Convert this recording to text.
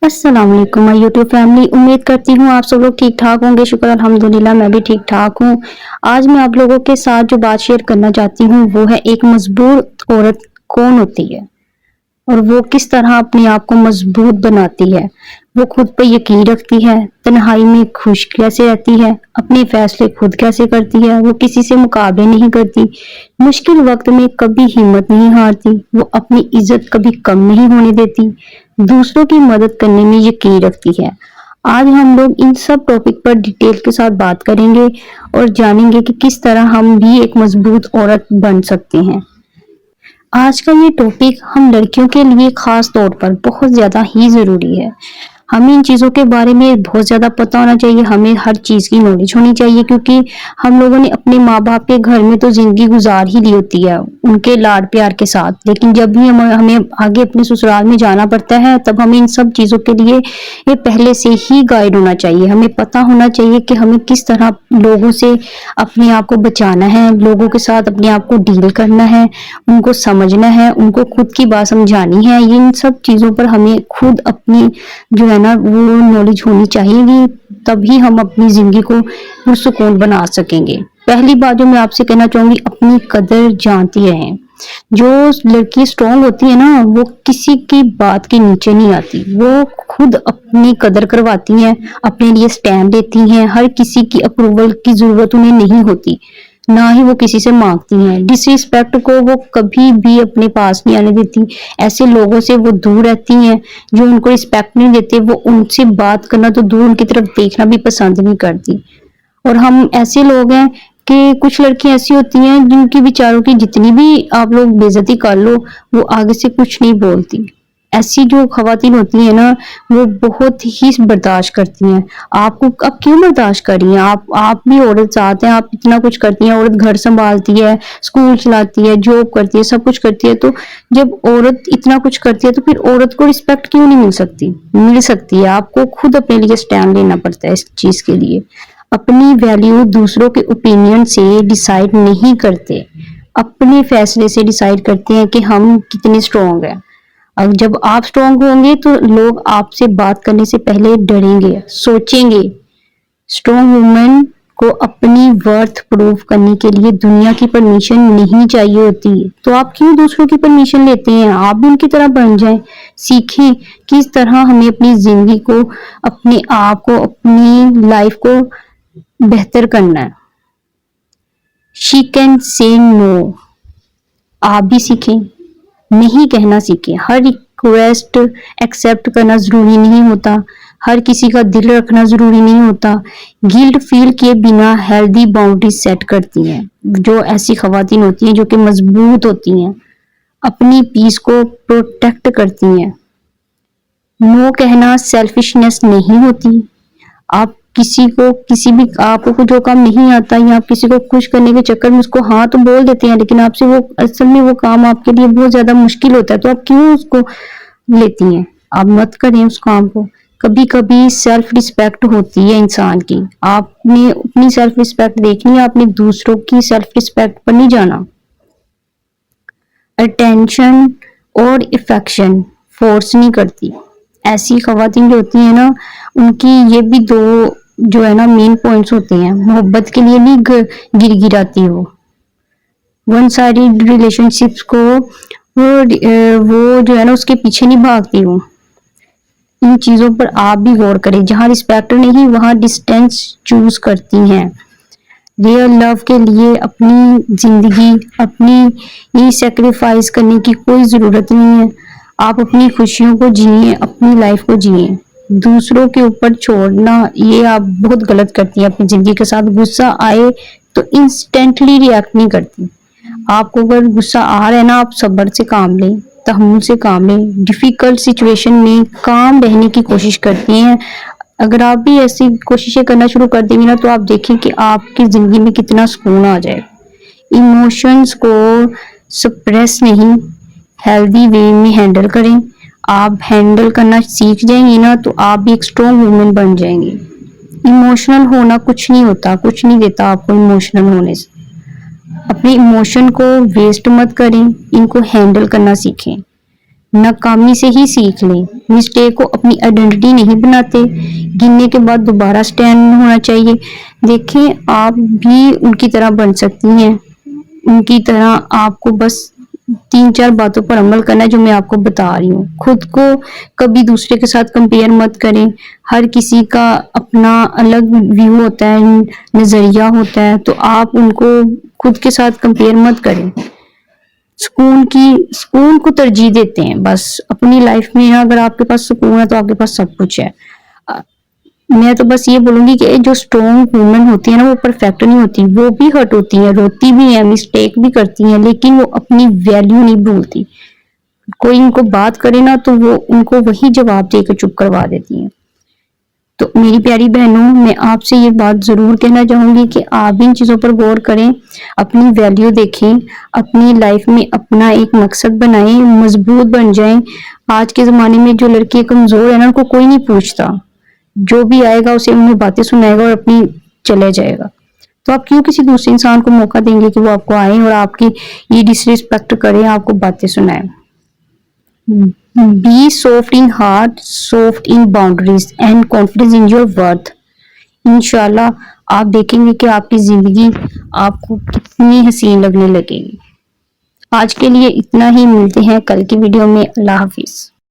अस्सलाम वालेकुम my YouTube family. उम्मीद करती हूँ आप सब लोग ठीक ठाक होंगे। शुक्र अल्हम्दुलिल्लाह मैं भी ठीक ठाक हूँ। आज मैं आप लोगों के साथ जो बात शेयर करना चाहती हूँ वो है एक मजबूत औरत कौन होती है और वो किस तरह अपने आप को मजबूत बनाती है। वो खुद पर यकीन रखती है, तन्हाई में खुश कैसे रहती है, अपने फैसले खुद कैसे करती है, वो किसी से मुकाबले नहीं करती, मुश्किल वक्त में कभी हिम्मत नहीं हारती, वो अपनी इज्जत कभी कम नहीं होने देती, दूसरों की मदद करने में यकीन रखती है। आज हम लोग इन सब टॉपिक पर डिटेल के साथ बात करेंगे और जानेंगे कि किस तरह हम भी एक मजबूत औरत बन सकते हैं। आज का ये टॉपिक हम लड़कियों के लिए खास तौर पर बहुत ज्यादा ही जरूरी है। हमें इन चीजों के बारे में बहुत ज्यादा पता होना चाहिए, हमें हर चीज की नॉलेज होनी चाहिए क्योंकि हम लोगों ने अपने माँ बाप के घर में तो जिंदगी गुजार ही ली होती है उनके लाड प्यार के साथ, लेकिन जब भी हमें आगे अपने ससुराल में जाना पड़ता है तब हमें इन सब चीजों के लिए ये पहले से ही गाइड होना चाहिए। हमें पता होना चाहिए कि हमें किस तरह लोगों से अपने आप को बचाना है, लोगों के साथ अपने आप को डील करना है, उनको समझना है, उनको खुद की बात समझानी है। इन सब चीजों पर हमें खुद अपनी जो है ना वो नॉलेज होनी चाहिए, तभी हम अपनी जिंदगी को पुरसुकून बना सकेंगे। पहली बात जो मैं आपसे कहना चाहूंगी, अपनी कदर जानती रहें। जो लड़की स्ट्रांग होती है ना वो किसी की बात के नीचे नहीं आती, वो खुद अपनी कदर करवाती हैं, अपने लिए स्टैंड लेती हैं, हर किसी की अप्रूवल की जरूरत उन्हें नहीं होती, ना ही वो किसी से मांगती हैं। डिसरिस्पेक्ट को वो कभी भी अपने पास नहीं आने देती, ऐसे लोगों से वो दूर रहती हैं जो उनको रिस्पेक्ट नहीं देते, वो उनसे बात करना तो दूर उनकी तरफ देखना भी पसंद नहीं करती। और हम ऐसे लोग हैं कि कुछ लड़कियां ऐसी होती हैं जिनकी बेचारों की जितनी भी आप लोग बेइज्जती कर लो वो आगे से कुछ नहीं बोलती। ऐसी जो खवातीन होती है ना वो बहुत ही बर्दाश्त करती हैं। आपको अब क्यों बर्दाश्त कर रही हैं? आप भी औरत साथ हैं, आप इतना कुछ करती हैं, औरत घर संभालती है, स्कूल चलाती है, जॉब करती है, सब कुछ करती है। तो जब औरत इतना कुछ करती है तो फिर औरत को रिस्पेक्ट क्यों नहीं मिल सकती? मिल सकती है। आपको खुद अपने लिए स्टैंड लेना पड़ता है इस चीज के लिए। अपनी वैल्यू दूसरों के ओपिनियन से डिसाइड नहीं करते, अपने फैसले से डिसाइड करते हैं कि हम कितने स्ट्रांग हैं। अब जब आप स्ट्रांग होंगे तो लोग आपसे बात करने से पहले डरेंगे, सोचेंगे। स्ट्रांग वुमेन को अपनी वर्थ प्रूव करने के लिए दुनिया की परमिशन नहीं चाहिए होती, तो आप क्यों दूसरों की परमिशन लेते हैं? आप भी उनकी तरह बन जाएं। सीखें किस तरह हमें अपनी जिंदगी को, अपने आप को, अपनी लाइफ को बेहतर करना है। She can say no. आप भी सीखें, नहीं कहना सीखें। हर रिक्वेस्ट एक्सेप्ट करना जरूरी नहीं होता, हर किसी का दिल रखना जरूरी नहीं होता। गिल्ट फील किए बिना हेल्दी बाउंड्री सेट करती हैं जो ऐसी खवातीन होती हैं जो कि मजबूत होती हैं, अपनी पीस को प्रोटेक्ट करती हैं। नो कहना सेल्फिशनेस नहीं होती। आप किसी को किसी भी आपको जो काम नहीं आता या आप किसी को खुश करने के चक्कर में उसको हाँ तो बोल देते हैं, लेकिन आपसे वो असल में वो काम आपके लिए बहुत ज्यादा मुश्किल होता है, तो आप क्यों उसको लेती हैं? आप मत करें उस काम को। कभी कभी सेल्फ रिस्पेक्ट होती है इंसान की, आपने अपनी सेल्फ रिस्पेक्ट देखनी है, आपने दूसरों की सेल्फ रिस्पेक्ट पर नहीं जाना। अटेंशन और इफेक्शन फोर्स नहीं करती। ऐसी खवातीन जो होती है ना उनकी ये भी दो जो है ना मेन पॉइंट्स होते हैं। मोहब्बत के लिए नहीं गिड़गिड़ाती वो। वन साइडेड रिलेशनशिप्स को वो जो है ना उसके पीछे नहीं भागती वो। इन चीजों पर आप भी गौर करें। जहाँ रिस्पेक्ट नहीं वहां डिस्टेंस चूज करती हैं। रियल लव के लिए अपनी जिंदगी अपनी ये सेक्रीफाइस करने की कोई जरूरत नहीं है। आप अपनी खुशियों को जिए, अपनी लाइफ को जिए। दूसरों के ऊपर छोड़ना ये आप बहुत गलत करती हैं अपनी जिंदगी के साथ। गुस्सा आए तो इंस्टेंटली रिएक्ट नहीं करती। आपको अगर गुस्सा आ रहा है ना आप सब्र से काम लें, तहम्मुल से काम लें। डिफिकल्ट सिचुएशन में काम रहने की कोशिश करती हैं। अगर आप भी ऐसी कोशिशें करना शुरू कर देंगे ना तो आप देखें कि आपकी जिंदगी में कितना सुकून आ जाए। इमोशंस को सप्रेस नहीं, हेल्दी वे में हैंडल करें। आप हैंडल करना सीख जाएंगी ना तो आप भी एक स्ट्रॉन्ग वुमेन बन जाएंगी। इमोशनल होना कुछ नहीं होता, कुछ नहीं देता आपको इमोशनल होने से। अपने इमोशन को वेस्ट मत करें, इनको हैंडल करना सीखें। नाकामी से ही सीख लें। मिस्टेक को अपनी आइडेंटिटी नहीं बनाते। गिनने के बाद दोबारा स्टैंड होना चाहिए। देखें, आप भी उनकी तरह बन सकती हैं। उनकी तरह आपको बस 3-4 बातों पर अमल करना है जो मैं आपको बता रही हूँ। खुद को कभी दूसरे के साथ कंपेयर मत करें। हर किसी का अपना अलग व्यू होता है, नजरिया होता है, तो आप उनको खुद के साथ कंपेयर मत करें। सुकून को तरजीह देते हैं बस अपनी लाइफ में। अगर आपके पास सुकून है तो आपके पास सब कुछ है। मैं तो बस ये बोलूंगी कि जो स्ट्रॉन्ग वुमेन होती है ना, वो परफेक्ट नहीं होती, वो भी हर्ट होती है, रोती भी है, मिस्टेक भी करती हैं, लेकिन वो अपनी वैल्यू नहीं भूलती। कोई उनको बात करे ना तो वो उनको वही जवाब देकर चुप करवा देती हैं। तो मेरी प्यारी बहनों, मैं आपसे ये बात जरूर कहना चाहूंगी कि आप भी इन चीजों पर गौर करें, अपनी वैल्यू देखें, अपनी लाइफ में अपना एक मकसद बनाएं, मजबूत बन जाएं। आज के जमाने में जो लड़के कमजोर है ना, उनको कोई नहीं पूछता। जो भी आएगा उसे उन्हें बातें सुनाएगा और अपनी चले जाएगा। तो आप क्यों किसी दूसरे इंसान को मौका देंगे कि वो आपको आए और आपकी ये डिसरिस्पेक्ट करे, आपको बातें सुनाए। Be soft in heart, soft in boundaries and confidence in your worth. इंशाल्लाह आप देखेंगे कि आपकी जिंदगी आपको कितनी हसीन लगने लगेगी। आज के लिए इतना ही, मिलते हैं कल की वीडियो में। अल्लाह हाफिज।